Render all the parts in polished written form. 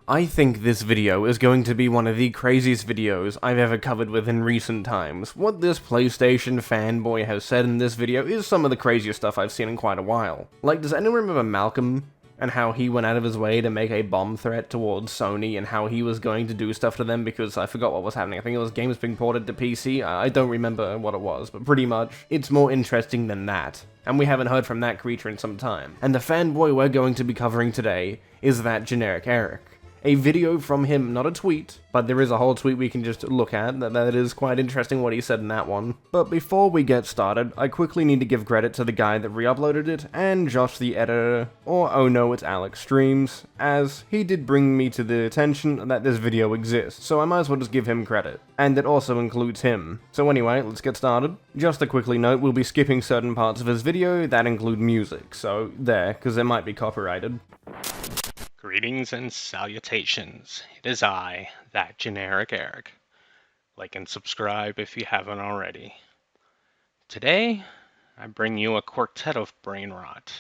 I think this video is going to be one of the craziest videos I've ever covered within recent times. What this PlayStation fanboy has said in this video is some of the craziest stuff I've seen in quite a while. Like, does anyone remember Malcolm? And how he went out of his way to make a bomb threat towards Sony, and how he was going to do stuff to them because I forgot what was happening. I think it was games being ported to PC. I don't remember what it was, but pretty much, it's more interesting than that. And we haven't heard from that creature in some time. And the fanboy we're going to be covering today is that generic Eric. A video from him, not a tweet, but there is a whole tweet we can just look at. That is quite interesting what he said in that one. But before we get started, I quickly need to give credit to the guy that re-uploaded it, and Josh the editor, or oh no, it's Alex Streams, as he did bring me to the attention that this video exists, so I might as well just give him credit. And it also includes him. So anyway, let's get started. Just to quickly note, we'll be skipping certain parts of his video that include music, so there, because it might be copyrighted. Greetings and salutations. It is I, that generic Eric. Like and subscribe if you haven't already. Today, I bring you a quartet of brain rot.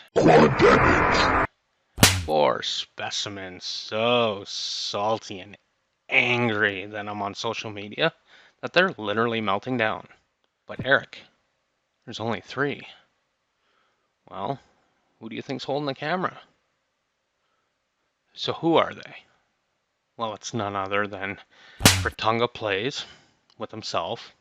Four specimens so salty and angry that I'm on social media that they're literally melting down. But Eric, there's only three. Well, who do you think's holding the camera? So who are they? Well, it's none other than Fritunga Plays with himself.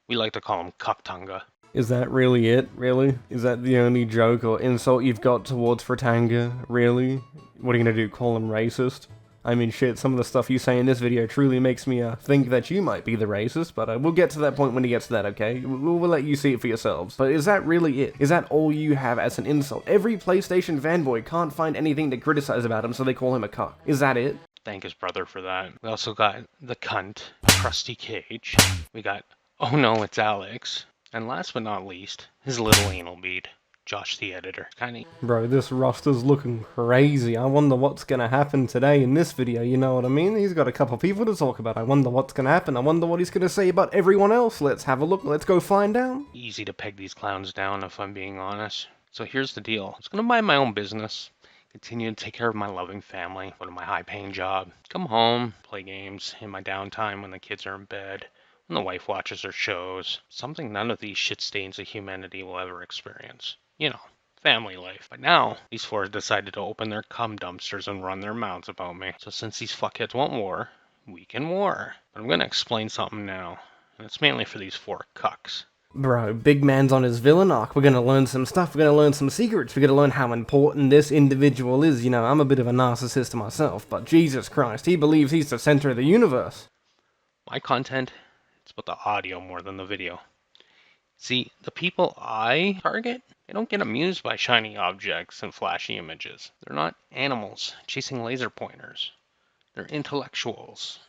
We like to call him Cucktunga. Is that really it? Really? Is that the only joke or insult you've got towards Fritunga? Really? What are you gonna do, call him racist? I mean, shit, some of the stuff you say in this video truly makes me think that you might be the racist, but we'll get to that point when he gets to that, okay? We'll let you see it for yourselves. But is that really it? Is that all you have as an insult? Every PlayStation fanboy can't find anything to criticize about him, so they call him a cuck. Is that it? Thank his brother for that. We also got the cunt, Krusty Cage. We got, oh no, it's Alex. And last but not least, his little anal bead. Josh the editor. Bro, this roster's looking crazy. I wonder what's gonna happen today in this video, you know what I mean? He's got a couple people to talk about. I wonder what's gonna happen. I wonder what he's gonna say about everyone else. Let's have a look. Let's go find out. Easy to peg these clowns down if I'm being honest. So here's the deal. I was gonna mind my own business. Continue to take care of my loving family. Go to my high-paying job. Come home, play games in my downtime when the kids are in bed. When the wife watches her shows. Something none of these shit stains of humanity will ever experience. You know, family life. But now, these four have decided to open their cum dumpsters and run their mouths about me. So since these fuckheads want war, we can war. But I'm gonna explain something now. And it's mainly for these four cucks. Bro, big man's on his villain arc. We're gonna learn some stuff. We're gonna learn some secrets. We're gonna learn how important this individual is. You know, I'm a bit of a narcissist myself, but Jesus Christ, he believes he's the center of the universe. My content, it's about the audio more than the video. See, the people I target, they don't get amused by shiny objects and flashy images. They're not animals chasing laser pointers. They're intellectuals.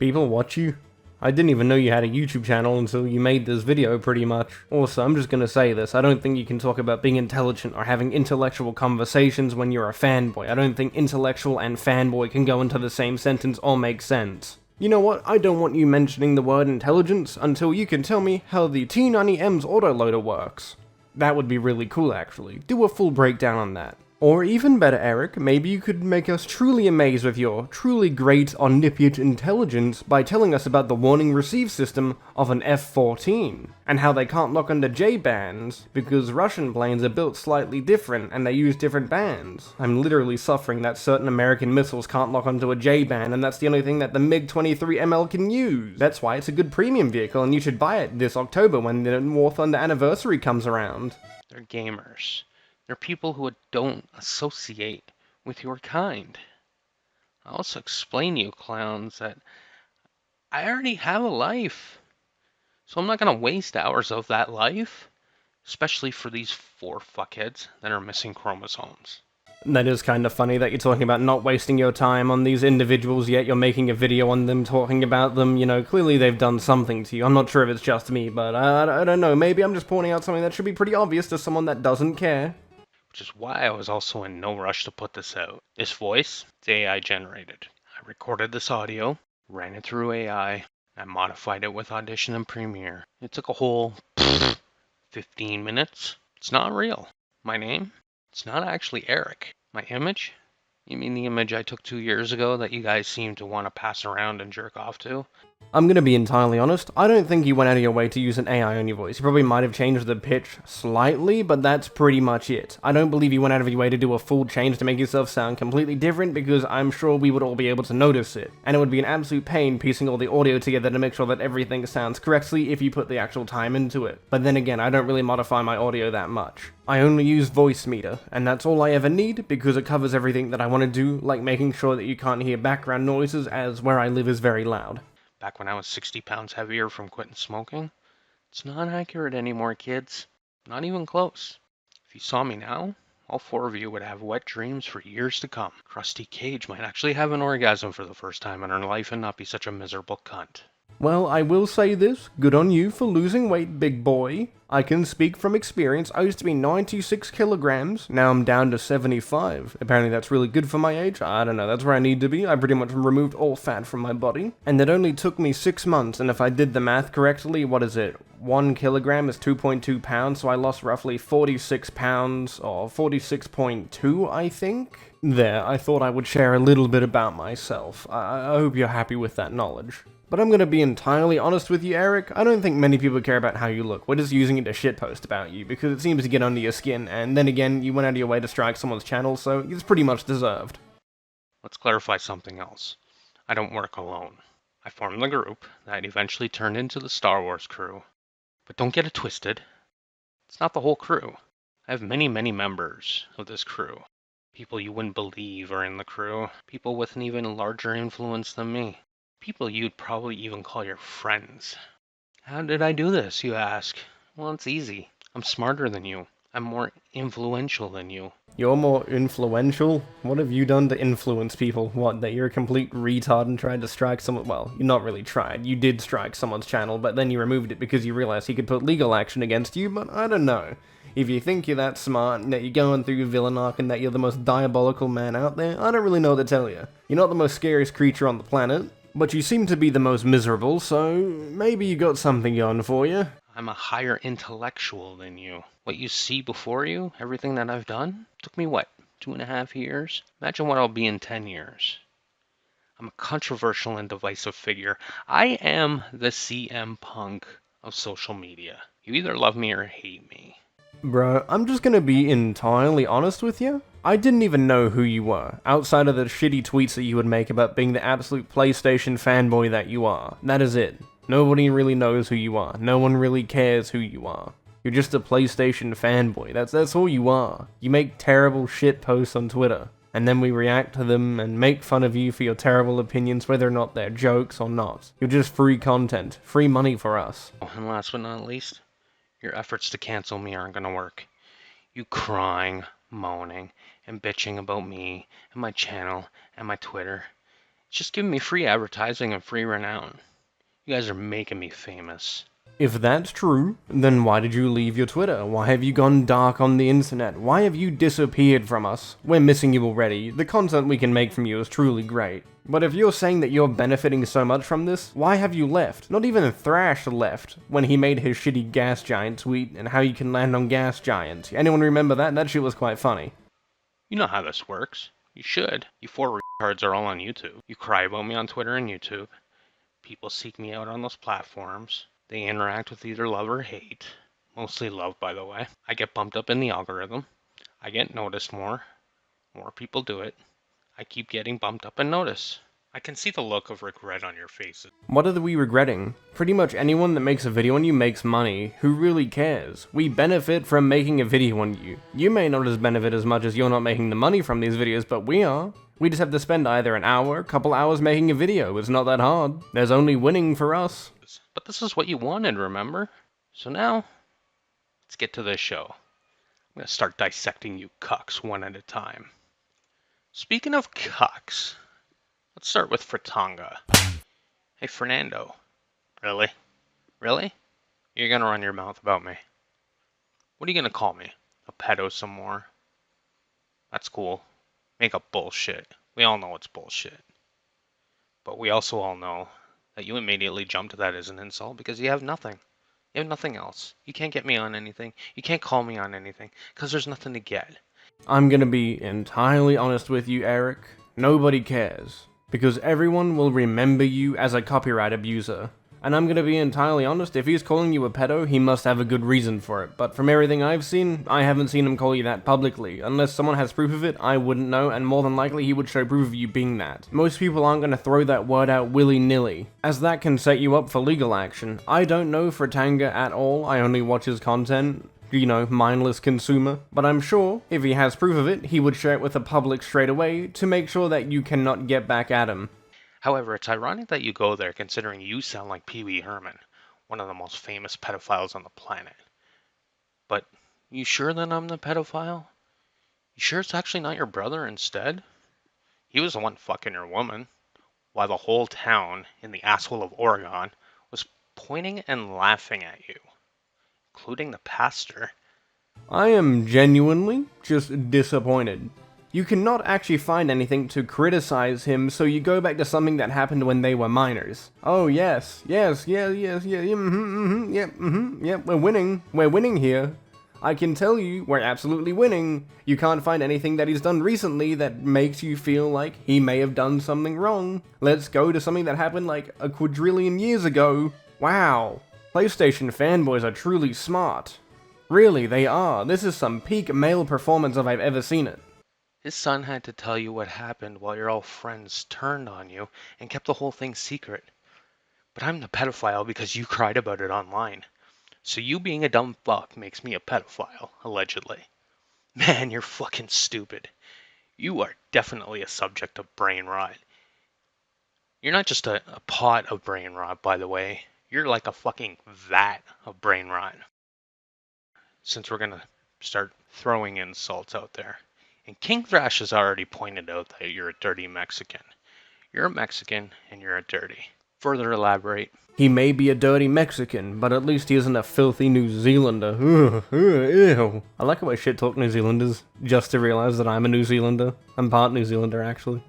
People watch you? I didn't even know you had a YouTube channel until you made this video, pretty much. Also, I'm just gonna say this, I don't think you can talk about being intelligent or having intellectual conversations when you're a fanboy. I don't think intellectual and fanboy can go into the same sentence or make sense. You know what, I don't want you mentioning the word intelligence until you can tell me how the T90M's autoloader works. That would be really cool, actually. Do a full breakdown on that. Or even better, Eric, maybe you could make us truly amazed with your truly great omnipotent intelligence by telling us about the warning receive system of an F-14, and how they can't lock onto J-bands, because Russian planes are built slightly different and they use different bands. I'm literally suffering that certain American missiles can't lock onto a J-band, and that's the only thing that the MiG-23ML can use. That's why it's a good premium vehicle, and you should buy it this October when the War Thunder anniversary comes around. They're gamers. They're people who don't associate with your kind. I also explain to you clowns that I already have a life. So I'm not going to waste hours of that life, especially for these four fuckheads that are missing chromosomes. That is kind of funny that you're talking about not wasting your time on these individuals, yet you're making a video on them, talking about them. You know, clearly they've done something to you. I'm not sure if it's just me, but I don't know. Maybe I'm just pointing out something that should be pretty obvious to someone that doesn't care. Which is why I was also in no rush to put this out. This voice, it's AI generated. I recorded this audio, ran it through AI, I modified it with Audition and Premiere. It took a whole 15 minutes. It's not real. My name, it's not actually Eric. My image, You mean the image I took 2 years ago that you guys seem to want to pass around and jerk off to? I'm gonna be entirely honest, I don't think you went out of your way to use an AI on your voice. You probably might have changed the pitch slightly, but that's pretty much it. I don't believe you went out of your way to do a full change to make yourself sound completely different, because I'm sure we would all be able to notice it. And it would be an absolute pain piecing all the audio together to make sure that everything sounds correctly if you put the actual time into it. But then again, I don't really modify my audio that much. I only use voice meter, and that's all I ever need because it covers everything that I want to do, like making sure that you can't hear background noises, as where I live is very loud. Back when I was 60 pounds heavier from quitting smoking? It's not accurate anymore, kids. Not even close. If you saw me now, all four of you would have wet dreams for years to come. Krusty Cage might actually have an orgasm for the first time in her life and not be such a miserable cunt. Well, I will say this, good on you for losing weight, big boy. I can speak from experience, I used to be 96 kilograms, now I'm down to 75. Apparently that's really good for my age, I don't know, that's where I need to be, I pretty much removed all fat from my body. And it only took me 6 months, and if I did the math correctly, what is it? 1 kilogram is 2.2 pounds, so I lost roughly 46 pounds, or 46.2, I think? There, I thought I would share a little bit about myself. I hope you're happy with that knowledge. But I'm gonna be entirely honest with you, Eric, I don't think many people care about how you look. We're just using it to shitpost about you, because it seems to get under your skin, and then again, you went out of your way to strike someone's channel, so it's pretty much deserved. Let's clarify something else. I don't work alone. I formed the group that eventually turned into the Star Wars crew. But don't get it twisted. It's not the whole crew. I have many, many members of this crew. People you wouldn't believe are in the crew. People with an even larger influence than me. People you'd probably even call your friends. How did I do this, you ask? Well, it's easy. I'm smarter than you. I'm more influential than you. You're more influential? What have you done to influence people? What, that you're a complete retard and tried to strike someone? Well, you not really tried. You did strike someone's channel, but then you removed it because you realized he could put legal action against you, but I don't know. If you think you're that smart and that you're going through your villain arc and that you're the most diabolical man out there, I don't really know what to tell you. You're not the most scariest creature on the planet, but you seem to be the most miserable, so maybe you got something going for you. I'm a higher intellectual than you. What you see before you, everything that I've done, took me what, 2.5 years? Imagine what I'll be in 10 years. I'm a controversial and divisive figure. I am the CM Punk of social media. You either love me or hate me. Bro, I'm just gonna be entirely honest with you. I didn't even know who you were, outside of the shitty tweets that you would make about being the absolute PlayStation fanboy that you are. That is it. Nobody really knows who you are. No one really cares who you are. You're just a PlayStation fanboy. That's all you are. You make terrible shit posts on Twitter, and then we react to them and make fun of you for your terrible opinions, whether or not they're jokes or not. You're just free content. Free money for us. Oh, and last but not least, your efforts to cancel me aren't gonna work. You crying, moaning, and bitching about me and my channel and my Twitter. It's just giving me free advertising and free renown. You guys are making me famous. If that's true, then why did you leave your Twitter? Why have you gone dark on the internet? Why have you disappeared from us? We're missing you already. The content we can make from you is truly great. But if you're saying that you're benefiting so much from this, why have you left? Not even Thrash left when he made his shitty gas giant tweet and how you can land on gas giants. Anyone remember that? That shit was quite funny. You know how this works. You should. You four retards are all on YouTube. You cry about me on Twitter and YouTube. People seek me out on those platforms. They interact with either love or hate. Mostly love, by the way. I get bumped up in the algorithm. I get noticed more. More people do it. I keep getting bumped up and noticed. I can see the look of regret on your faces. What are we regretting? Pretty much anyone that makes a video on you makes money. Who really cares? We benefit from making a video on you. You may not as benefit as much as you're not making the money from these videos, but we are. We just have to spend either an hour, a couple hours making a video. It's not that hard. There's only winning for us. But this is what you wanted, remember? So now, let's get to this show. I'm gonna start dissecting you cucks one at a time. Speaking of cucks, let's start with Fratanga. Hey, Fernando. Really? Really? You're gonna run your mouth about me? What are you gonna call me? A pedo some more? That's cool. Make up bullshit. We all know it's bullshit. But we also all know that you immediately jump to that as an insult because you have nothing. You have nothing else. You can't get me on anything. You can't call me on anything because there's nothing to get. I'm gonna be entirely honest with you, Eric. Nobody cares. Because everyone will remember you as a copyright abuser. And I'm gonna be entirely honest, if he's calling you a pedo, he must have a good reason for it. But from everything I've seen, I haven't seen him call you that publicly. Unless someone has proof of it, I wouldn't know, and more than likely he would show proof of you being that. Most people aren't gonna throw that word out willy-nilly, as that can set you up for legal action. I don't know Fratanga at all, I only watch his content. You know, mindless consumer. But I'm sure, if he has proof of it, he would share it with the public straight away to make sure that you cannot get back at him. However, it's ironic that you go there considering you sound like Pee Wee Herman, one of the most famous pedophiles on the planet. But you sure that I'm the pedophile? You sure it's actually not your brother instead? He was the one fucking your woman, while the whole town in the asshole of Oregon was pointing and laughing at you, including the pastor. I am genuinely just disappointed. You cannot actually find anything to criticize him, so you go back to something that happened when they were minors. Oh yes, yep, we're winning here. I can tell you, we're absolutely winning. You can't find anything that he's done recently that makes you feel like he may have done something wrong. Let's go to something that happened like a quadrillion years ago. Wow, PlayStation fanboys are truly smart. Really, they are. This is some peak male performance if I've ever seen it. His son had to tell you what happened while your old friends turned on you and kept the whole thing secret. But I'm the pedophile because you cried about it online. So you being a dumb fuck makes me a pedophile, allegedly. Man, you're fucking stupid. You are definitely a subject of brain rot. You're not just a pot of brain rot, by the way. You're like a fucking vat of brain rot. Since we're gonna start throwing insults out there. And King Thrash has already pointed out that you're a dirty Mexican. You're a Mexican and you're a dirty. Further elaborate. He may be a dirty Mexican, but at least he isn't a filthy New Zealander. Ew. I like how I shit talk New Zealanders, just to realize that I'm a New Zealander. I'm part New Zealander, actually.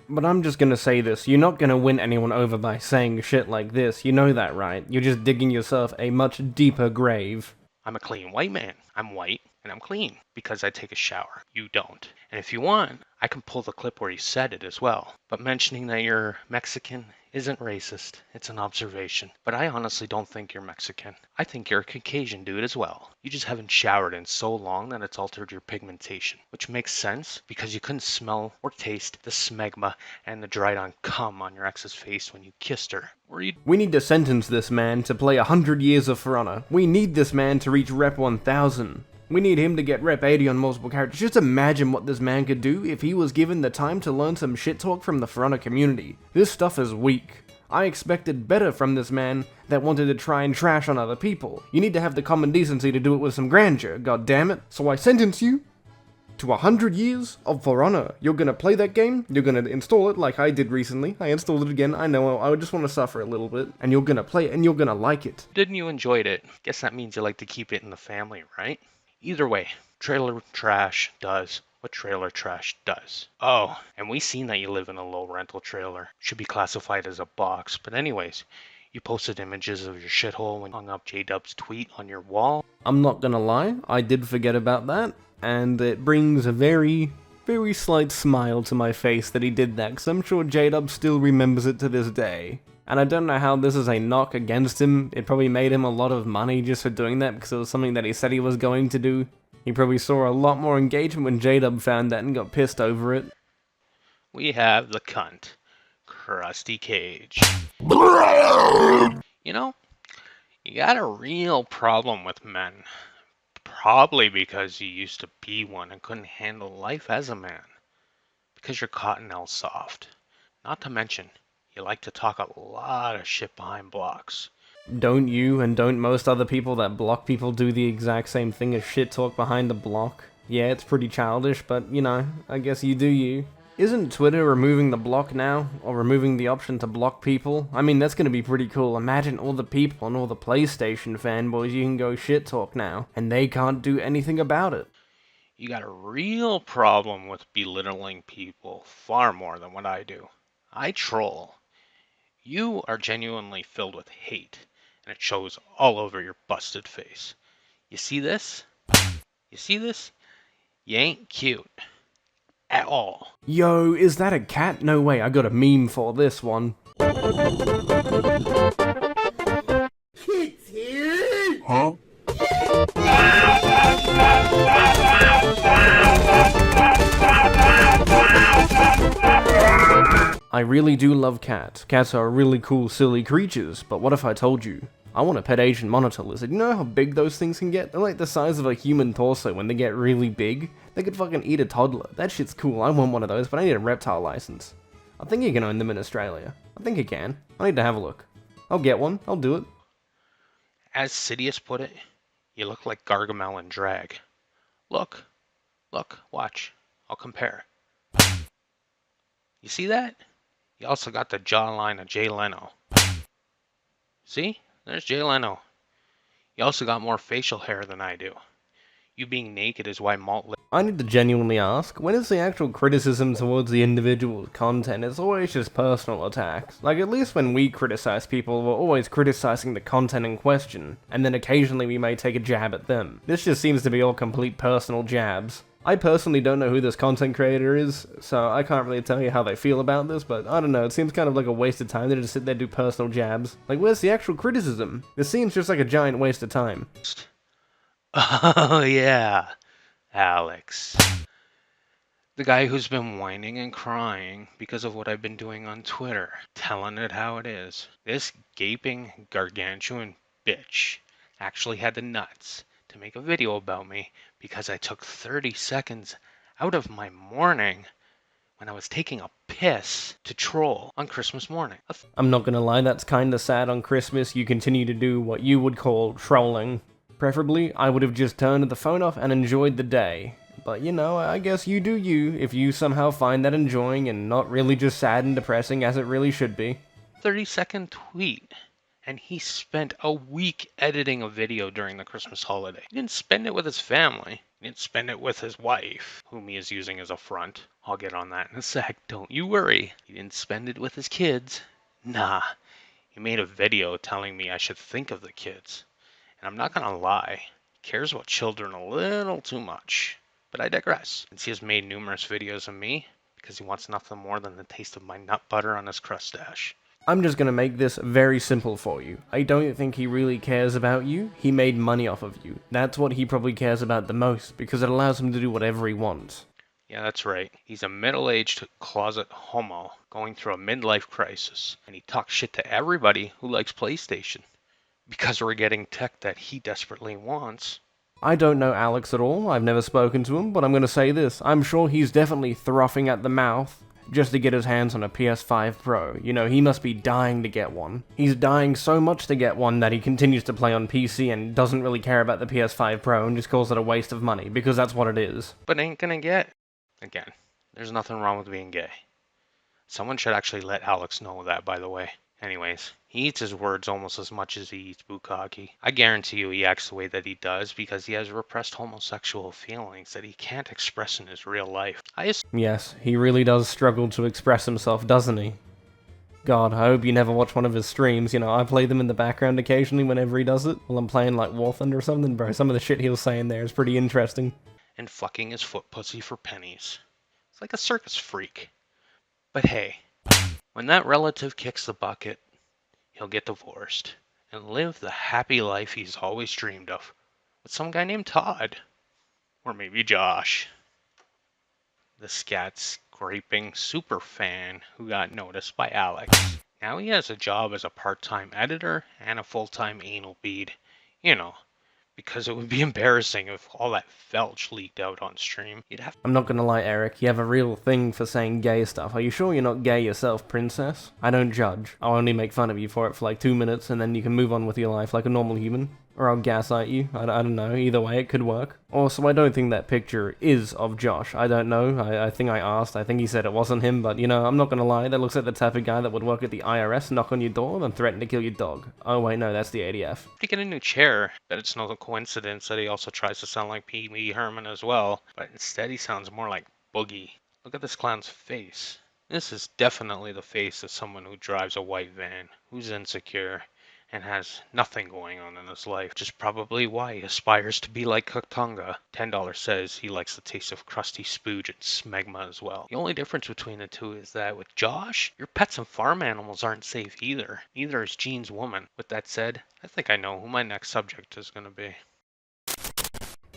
But I'm just gonna say this, you're not gonna win anyone over by saying shit like this, you know that, right? You're just digging yourself a much deeper grave. I'm a clean white man. I'm white and I'm clean because I take a shower. You don't. And if you want, I can pull the clip where you said it as well. But mentioning that you're Mexican isn't racist. It's an observation. But I honestly don't think you're Mexican. I think you're a Caucasian dude as well. You just haven't showered in so long that it's altered your pigmentation. Which makes sense because you couldn't smell or taste the smegma and the dried on cum on your ex's face when you kissed her. We need to sentence this man to play 100 years of For Honor. We need this man to reach Rep 1000. We need him to get Rep 80 on multiple characters. Just imagine what this man could do if he was given the time to learn some shit talk from the For Honor community. This stuff is weak. I expected better from this man that wanted to try and trash on other people. You need to have the common decency to do it with some grandeur, god damn it. So I sentence you to 100 years of For Honor. You're gonna play that game, you're gonna install it like I did recently. I installed it again, I know, I just want to suffer a little bit. And you're gonna play it, and you're gonna like it. Didn't you enjoy it? Guess that means you like to keep it in the family, right? Either way, trailer trash does what trailer trash does. Oh, and we seen that you live in a low rental trailer. Should be classified as a box. But anyways, you posted images of your shithole when you hung up J-Dub's tweet on your wall. I'm not gonna lie, I did forget about that. And it brings a very slight smile to my face that he did that, because I'm sure J-Dub still remembers it to this day. And I don't know how this is a knock against him. It probably made him a lot of money just for doing that, because it was something that he said he was going to do. He probably saw a lot more engagement when J-Dub found that and got pissed over it. We have the cunt, Krusty Cage. You know, you got a real problem with men. Probably because you used to be one and couldn't handle life as a man. Because you're cottonelle soft. Not to mention, you like to talk a lot of shit behind blocks. Don't you and don't most other people that block people do the exact same thing as shit talk behind the block? Yeah, it's pretty childish, but you know, I guess you do you. Isn't Twitter removing the block now? Or removing the option to block people? I mean, that's gonna be pretty cool. Imagine all the people and all the PlayStation fanboys you can go shit talk now, and they can't do anything about it. You got a real problem with belittling people far more than what I do. I troll. You are genuinely filled with hate, and it shows all over your busted face. You see this? You see this? You ain't cute. At all. Yo, is that a cat? No way, I got a meme for this one. Kids here? Huh? I really do love cats. Cats are really cool, silly creatures, but what if I told you? I want a pet Asian monitor lizard. You know how big those things can get? They're like the size of a human torso when they get really big. They could fucking eat a toddler. That shit's cool. I want one of those, but I need a reptile license. I think you can own them in Australia. I think you can. I need to have a look. I'll get one. I'll do it. As Sidious put it, you look like Gargamel in drag. Look, watch. I'll compare. You see that? You also got the jawline of Jay Leno. See? There's Jay Leno. You also got more facial hair than I do. You being naked is why I need to genuinely ask, when is the actual criticism towards the individual's content? It's always just personal attacks. Like, at least when we criticize people, we're always criticizing the content in question, and then occasionally we may take a jab at them. This just seems to be all complete personal jabs. I personally don't know who this content creator is, so I can't really tell you how they feel about this, but I don't know, it seems kind of like a waste of time to just sit there and do personal jabs. Like, where's the actual criticism? This seems just like a giant waste of time. Oh yeah, Alex. The guy who's been whining and crying because of what I've been doing on Twitter, telling it how it is. This gaping, gargantuan bitch actually had the nuts to make a video about me because I took 30 seconds out of my morning when I was taking a piss to troll on Christmas morning. I'm not gonna lie, that's kinda sad on Christmas you continue to do what you would call trolling. Preferably, I would have just turned the phone off and enjoyed the day. But you know, I guess you do you, if you somehow find that enjoying and not really just sad and depressing as it really should be. 30-second tweet. And he spent a week editing a video during the Christmas holiday. He didn't spend it with his family. He didn't spend it with his wife, whom he is using as a front. I'll get on that in a sec, don't you worry. He didn't spend it with his kids. Nah, he made a video telling me I should think of the kids. And I'm not gonna lie, he cares about children a little too much. But I digress, since he has made numerous videos of me because he wants nothing more than the taste of my nut butter on his crustache. I'm just gonna make this very simple for you. I don't think he really cares about you. He made money off of you. That's what he probably cares about the most, because it allows him to do whatever he wants. Yeah, that's right. He's a middle-aged closet homo going through a midlife crisis, and he talks shit to everybody who likes PlayStation because we're getting tech that he desperately wants. I don't know Alex at all. I've never spoken to him, but I'm gonna say this. I'm sure he's definitely frothing at the mouth just to get his hands on a PS5 Pro. You know, he must be dying to get one. He's dying so much to get one that he continues to play on PC and doesn't really care about the PS5 Pro and just calls it a waste of money, because that's what it is. But ain't gonna get. Again, there's nothing wrong with being gay. Someone should actually let Alex know that, by the way. Anyways, he eats his words almost as much as he eats bukkake. I guarantee you he acts the way that he does because he has repressed homosexual feelings that he can't express in his real life. Yes, he really does struggle to express himself, doesn't he? God, I hope you never watch one of his streams. You know, I play them in the background occasionally whenever he does it, while I'm playing like War Thunder or something, bro. Some of the shit he'll say in there is pretty interesting. And fucking his foot pussy for pennies. It's like a circus freak. But hey, when that relative kicks the bucket, he'll get divorced and live the happy life he's always dreamed of with some guy named Todd. Or maybe Josh. The scat scraping super fan who got noticed by Alex. Now he has a job as a part-time editor and a full-time anal bead. You know, because it would be embarrassing if all that felch leaked out on stream. I'm not gonna lie, Eric, you have a real thing for saying gay stuff. Are you sure you're not gay yourself, princess? I don't judge. I'll only make fun of you for it for like 2 minutes, and then you can move on with your life like a normal human. Or I'll gaslight you. I don't know. Either way, it could work. Also, I don't think that picture is of Josh. I don't know. I think I asked. I think he said it wasn't him, but, you know, I'm not gonna lie. That looks like the type of guy that would work at the IRS, knock on your door, and threaten to kill your dog. Oh, wait, no, that's the ADF. To get a new chair, but it's no coincidence that he also tries to sound like Pee Wee Herman as well, but instead he sounds more like Boogie. Look at this clown's face. This is definitely the face of someone who drives a white van, who's insecure, and has nothing going on in his life, which is probably why he aspires to be like Kuktunga. $10 says he likes the taste of crusty spooge and smegma as well. The only difference between the two is that with Josh, your pets and farm animals aren't safe either. Neither is Gene's woman. With that said, I think I know who my next subject is going to be.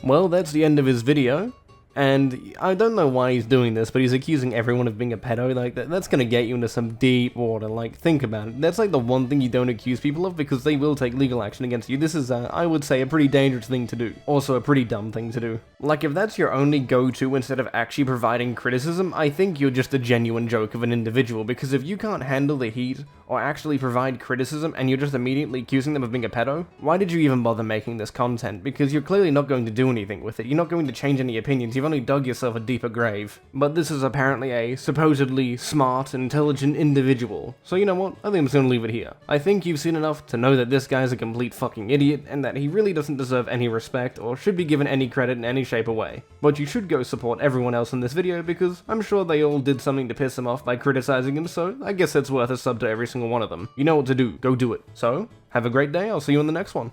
Well, that's the end of his video. And I don't know why he's doing this, but he's accusing everyone of being a pedo. Like, that's gonna get you into some deep water. Like, think about it. That's like the one thing you don't accuse people of, because they will take legal action against you. This is, I would say, a pretty dangerous thing to do. Also, a pretty dumb thing to do. Like, if that's your only go-to instead of actually providing criticism, I think you're just a genuine joke of an individual, because if you can't handle the heat, or actually provide criticism, and you're just immediately accusing them of being a pedo, why did you even bother making this content? Because you're clearly not going to do anything with it. You're not going to change any opinions. You've only dug yourself a deeper grave. But this is apparently a supposedly smart, intelligent individual. So you know what? I think I'm just gonna leave it here. I think you've seen enough to know that this guy's a complete fucking idiot, and that he really doesn't deserve any respect, or should be given any credit in any shape or way. But you should go support everyone else in this video, because I'm sure they all did something to piss him off by criticizing him, so I guess it's worth a sub to every single one of them. You know what to do, go do it. So, have a great day, I'll see you in the next one.